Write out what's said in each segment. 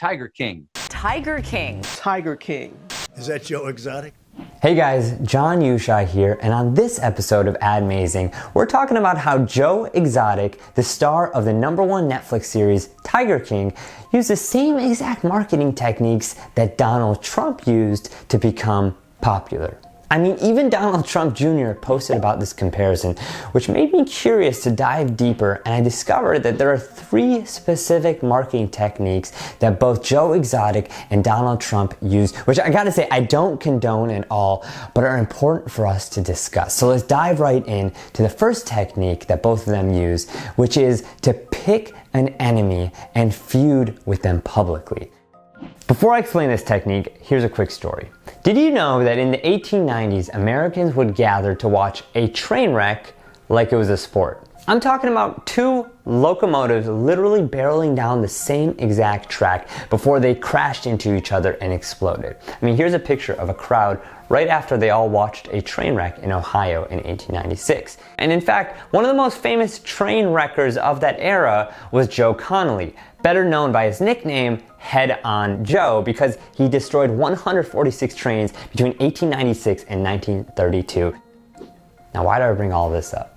Tiger King. Tiger King. Tiger King. Is that Joe Exotic? Hey guys, Jon Youshaei here, and on this episode of Admazing, we're talking about how Joe Exotic, the star of the #1 Netflix series Tiger King, used the same exact marketing techniques that Donald Trump used to become popular. I mean, even Donald Trump Jr. posted about this comparison, which made me curious to dive deeper, and I discovered that there are 3 specific marketing techniques that both Joe Exotic and Donald Trump used, which I gotta say, I don't condone at all, but are important for us to discuss. So let's dive right in to the first technique that both of them use, which is to pick an enemy and feud with them publicly. Before I explain this technique, here's a quick story. Did you know that in the 1890s, Americans would gather to watch a train wreck like it was a sport? I'm talking about 2 locomotives literally barreling down the same exact track before they crashed into each other and exploded. I mean, here's a picture of a crowd right after they all watched a train wreck in Ohio in 1896. And in fact, one of the most famous train wreckers of that era was Joe Connolly, better known by his nickname Head On Joe, because he destroyed 146 trains between 1896 and 1932. Now, why do I bring all this up?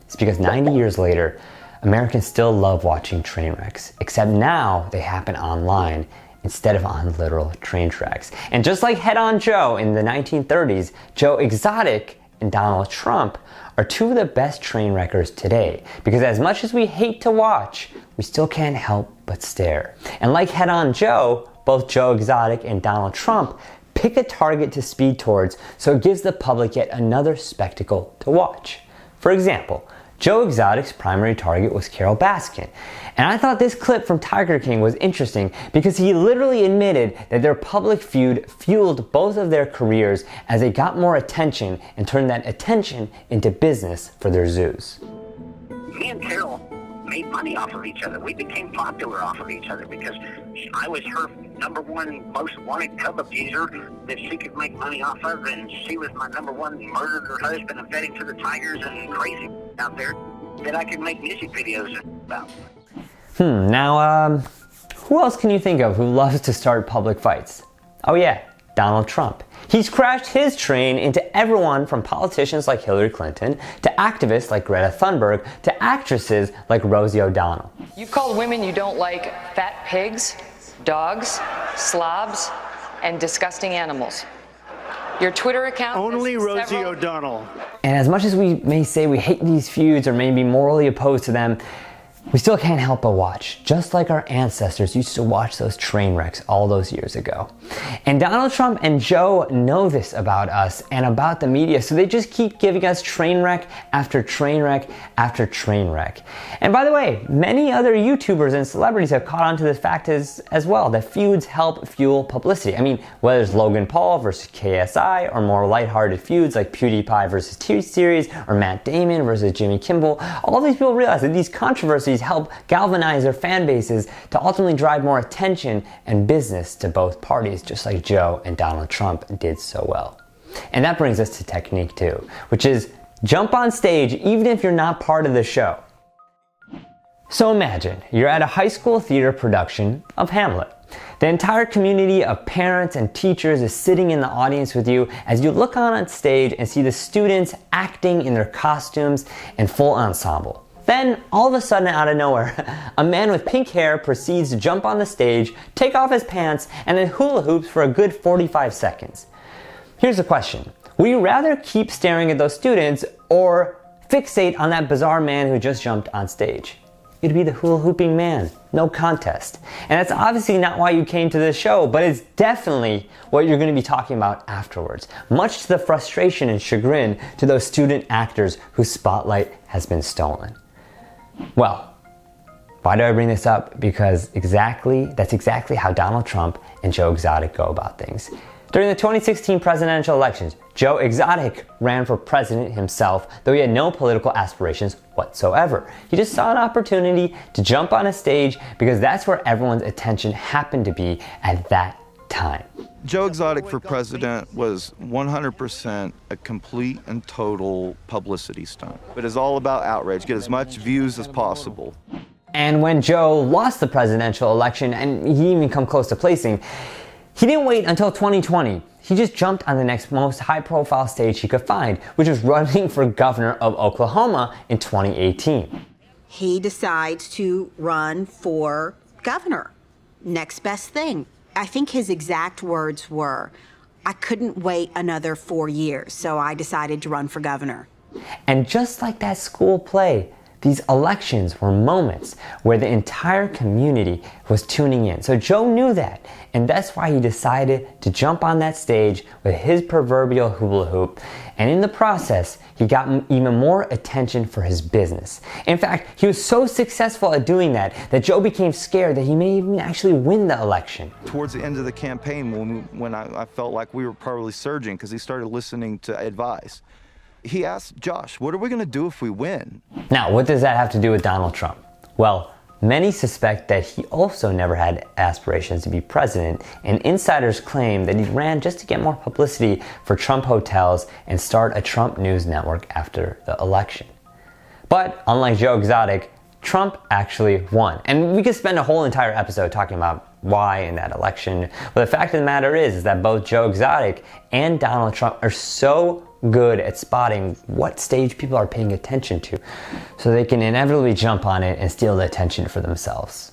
It's because 90 years later, Americans still love watching train wrecks, except now they happen online instead of on literal train tracks. And just like Head On Joe in the 1930s, Joe Exotic and Donald Trump are 2 of the best train wreckers today, because as much as we hate to watch, we still can't help but stare. And like Head On Joe, both Joe Exotic and Donald Trump pick a target to speed towards, so it gives the public yet another spectacle to watch. For example, Joe Exotic's primary target was Carole Baskin. And I thought this clip from Tiger King was interesting because he literally admitted that their public feud fueled both of their careers as they got more attention and turned that attention into business for their zoos. Me and Carole made money off of each other. We became popular off of each other because I was her #1 most wanted cub abuser that she could make money off of, and she was my #1 murdered her husband and fed him to the tigers and crazy out there that I could make music videos about. Now, who else can you think of who loves to start public fights? Oh yeah, Donald Trump. He's crashed his train into everyone from politicians like Hillary Clinton to activists like Greta Thunberg to actresses like Rosie O'Donnell. You've called women you don't like fat pigs, dogs, slobs, and disgusting animals. Your Twitter account... Only Rosie O'Donnell. And as much as we may say we hate these feuds or may be morally opposed to them, we still can't help but watch, just like our ancestors used to watch those train wrecks all those years ago. And Donald Trump and Joe know this about us and about the media, so they just keep giving us train wreck after train wreck after train wreck. And by the way, many other YouTubers and celebrities have caught on to this fact as well, that feuds help fuel publicity. I mean, whether it's Logan Paul versus KSI, or more lighthearted feuds like PewDiePie versus T-Series, or Matt Damon versus Jimmy Kimmel, all these people realize that these controversies help galvanize their fan bases to ultimately drive more attention and business to both parties, just like Joe and Donald Trump did so well. And that brings us to technique 2, which is jump on stage even if you're not part of the show. So imagine you're at a high school theater production of Hamlet. The entire community of parents and teachers is sitting in the audience with you as you look on stage and see the students acting in their costumes and full ensemble. Then, all of a sudden, out of nowhere, a man with pink hair proceeds to jump on the stage, take off his pants, and then hula hoops for a good 45 seconds. Here's the question. Would you rather keep staring at those students or fixate on that bizarre man who just jumped on stage? It'd be the hula hooping man. No contest. And that's obviously not why you came to this show, but it's definitely what you're going to be talking about afterwards, much to the frustration and chagrin to those student actors whose spotlight has been stolen. Well, why do I bring this up? Because that's exactly how Donald Trump and Joe Exotic go about things. During the 2016 presidential elections, Joe Exotic ran for president himself, though he had no political aspirations whatsoever. He just saw an opportunity to jump on a stage because that's where everyone's attention happened to be at that time. Joe Exotic for president was 100% a complete and total publicity stunt. It is all about outrage, get as much views as possible. And when Joe lost the presidential election and he didn't even come close to placing, he didn't wait until 2020. He just jumped on the next most high-profile stage he could find, which was running for governor of Oklahoma in 2018. He decides to run for governor. Next best thing. I think his exact words were, I couldn't wait another 4 years, so I decided to run for governor. And just like that school play, these elections were moments where the entire community was tuning in. So Joe knew that, and that's why he decided to jump on that stage with his proverbial hula hoop, and in the process, he got even more attention for his business. In fact, he was so successful at doing that Joe became scared that he may even actually win the election. Towards the end of the campaign, when I felt like we were probably surging because he started listening to advice, he asked Josh, what are we going to do if we win? Now, what does that have to do with Donald Trump? Well, many suspect that he also never had aspirations to be president, and insiders claim that he ran just to get more publicity for Trump hotels and start a Trump news network after the election. But unlike Joe Exotic, Trump actually won. And we could spend a whole entire episode talking about why in that election. But the fact of the matter is that both Joe Exotic and Donald Trump are so good at spotting what stage people are paying attention to, so they can inevitably jump on it and steal the attention for themselves.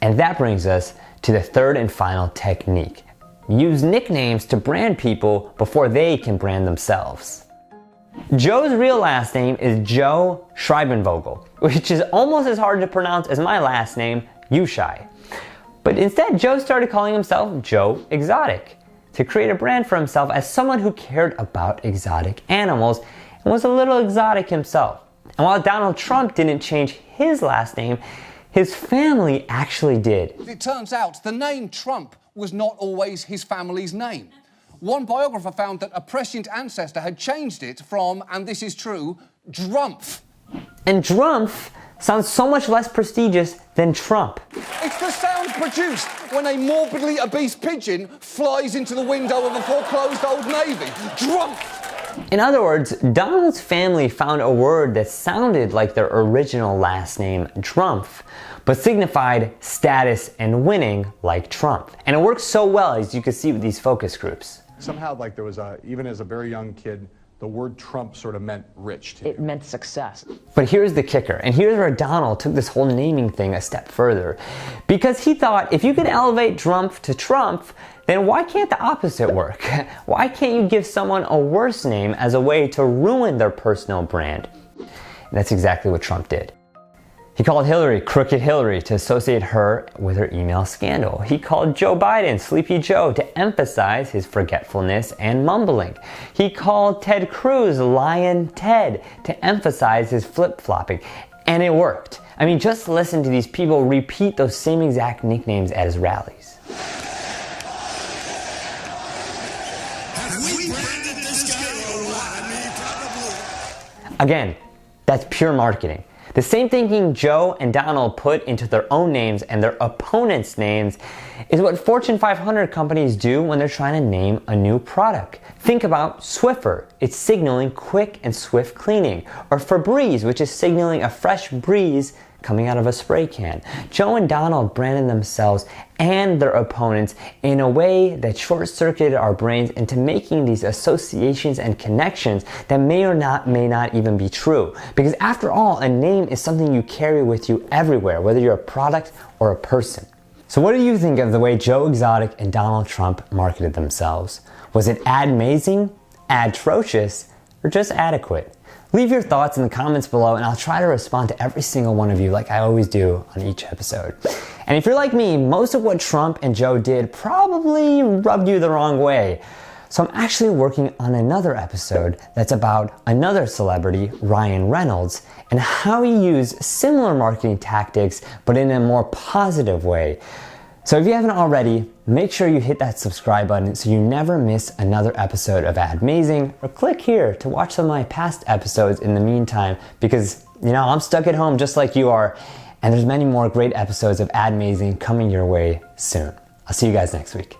And that brings us to the third and final technique. Use nicknames to brand people before they can brand themselves. Joe's real last name is Joe Schreibenvogel, which is almost as hard to pronounce as my last name, Youshaei. But instead, Joe started calling himself Joe Exotic to create a brand for himself as someone who cared about exotic animals and was a little exotic himself. And while Donald Trump didn't change his last name, his family actually did. It turns out the name Trump was not always his family's name. One biographer found that a prescient ancestor had changed it from, and this is true, Drumpf. And Drumpf sounds so much less prestigious than Trump. It's the sound produced when a morbidly obese pigeon flies into the window of a foreclosed Old Navy. Drumpf! In other words, Donald's family found a word that sounded like their original last name, Drumpf, but signified status and winning like Trump. And it works so well, as you can see with these focus groups. Somehow, like there was even as a very young kid, the word Trump sort of meant rich to you. It meant success. But here's the kicker, and here's where Donald took this whole naming thing a step further. Because he thought if you could elevate Drumpf to Trump, then why can't the opposite work? Why can't you give someone a worse name as a way to ruin their personal brand? And that's exactly what Trump did. He called Hillary Crooked Hillary to associate her with her email scandal. He called Joe Biden Sleepy Joe to emphasize his forgetfulness and mumbling. He called Ted Cruz Lion Ted to emphasize his flip-flopping. And it worked. I mean, just listen to these people repeat those same exact nicknames at his rallies. Again, that's pure marketing. The same thinking Joe and Donald put into their own names and their opponents' names is what Fortune 500 companies do when they're trying to name a new product. Think about Swiffer. It's signaling quick and swift cleaning. Or Febreze, which is signaling a fresh breeze coming out of a spray can. Joe and Donald branded themselves and their opponents in a way that short-circuited our brains into making these associations and connections that may not even be true. Because after all, a name is something you carry with you everywhere, whether you're a product or a person. So what do you think of the way Joe Exotic and Donald Trump marketed themselves? Was it admazing, atrocious, or just adequate? Leave your thoughts in the comments below and I'll try to respond to every single one of you like I always do on each episode. And if you're like me, most of what Trump and Joe did probably rubbed you the wrong way. So I'm actually working on another episode that's about another celebrity, Ryan Reynolds, and how he used similar marketing tactics but in a more positive way. So if you haven't already, make sure you hit that subscribe button so you never miss another episode of Admazing, or click here to watch some of my past episodes in the meantime, because, you know, I'm stuck at home just like you are, and there's many more great episodes of Admazing coming your way soon. I'll see you guys next week.